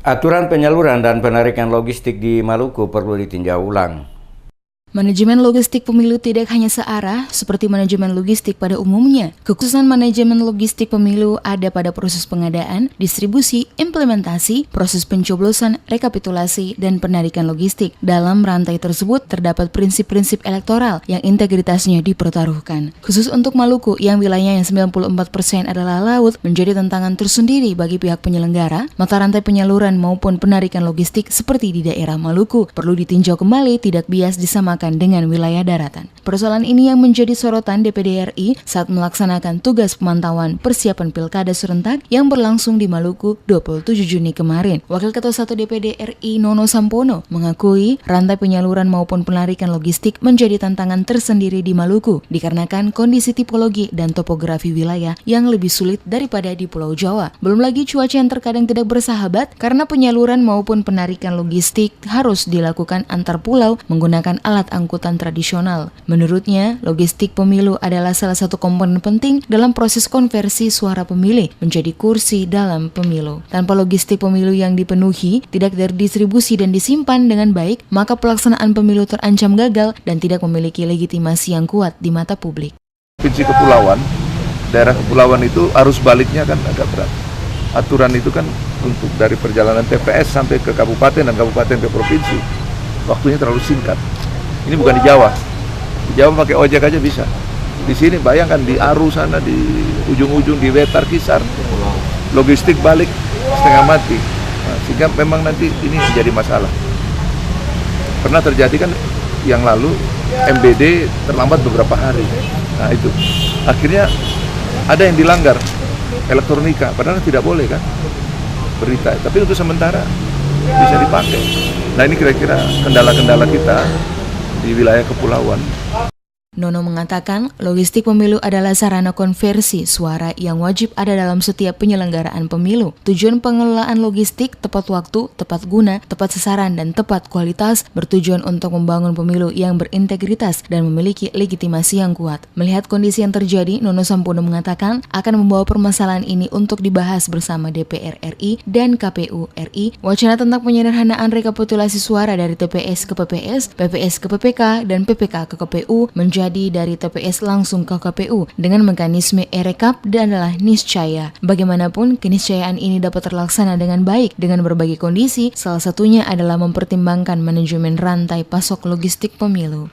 Aturan penyaluran dan penarikan logistik di Maluku perlu ditinjau ulang. Manajemen logistik pemilu tidak hanya searah seperti manajemen logistik pada umumnya. Kekhususan manajemen logistik pemilu ada pada proses pengadaan, distribusi, implementasi, proses pencoblosan, rekapitulasi, dan penarikan logistik. Dalam rantai tersebut terdapat prinsip-prinsip elektoral yang integritasnya dipertaruhkan. Khusus untuk Maluku yang wilayahnya 94% adalah laut menjadi tantangan tersendiri bagi pihak penyelenggara. Mata rantai penyaluran maupun penarikan logistik seperti di daerah Maluku perlu ditinjau kembali, tidak bias disamakan dengan wilayah daratan. Persoalan ini yang menjadi sorotan DPD RI saat melaksanakan tugas pemantauan persiapan Pilkada serentak yang berlangsung di Maluku 27 Juni kemarin. Wakil Ketua 1 DPD RI Nono Sampono mengakui rantai penyaluran maupun penarikan logistik menjadi tantangan tersendiri di Maluku dikarenakan kondisi tipologi dan topografi wilayah yang lebih sulit daripada di Pulau Jawa. Belum lagi cuaca yang terkadang tidak bersahabat karena penyaluran maupun penarikan logistik harus dilakukan antar pulau menggunakan alat angkutan tradisional. Menurutnya, logistik pemilu adalah salah satu komponen penting dalam proses konversi suara pemilih menjadi kursi dalam pemilu. Tanpa logistik pemilu yang dipenuhi, tidak terdistribusi dan disimpan dengan baik, maka pelaksanaan pemilu terancam gagal dan tidak memiliki legitimasi yang kuat di mata publik. Provinsi kepulauan, daerah kepulauan itu arus baliknya kan agak berat. Aturan itu kan untuk dari perjalanan TPS sampai ke kabupaten dan kabupaten ke provinsi, waktunya terlalu singkat. Ini bukan di Jawa. Di Jawa pakai ojek aja bisa. Di sini bayangkan di Aru sana, di ujung-ujung di Wetar Kisar, logistik balik setengah mati. Nah, sehingga memang nanti ini menjadi masalah. Pernah terjadi kan yang lalu MBD terlambat beberapa hari. Nah itu akhirnya ada yang dilanggar elektronika, padahal tidak boleh kan berita. Tapi untuk sementara bisa dipakai. Nah ini kira-kira kendala-kendala kita di wilayah kepulauan. Nono mengatakan, logistik pemilu adalah sarana konversi suara yang wajib ada dalam setiap penyelenggaraan pemilu. Tujuan pengelolaan logistik tepat waktu, tepat guna, tepat sasaran, dan tepat kualitas bertujuan untuk membangun pemilu yang berintegritas dan memiliki legitimasi yang kuat. Melihat kondisi yang terjadi, Nono Sampono mengatakan akan membawa permasalahan ini untuk dibahas bersama DPR RI dan KPU RI. Wacana tentang penyederhanaan rekapitulasi suara dari TPS ke PPS, PPS ke PPK, dan PPK ke KPU menjadi dari TPS langsung ke KPU dengan mekanisme e-rekap dan adalah niscaya. Bagaimanapun, keniscayaan ini dapat terlaksana dengan baik dengan berbagai kondisi, salah satunya adalah mempertimbangkan manajemen rantai pasok logistik pemilu.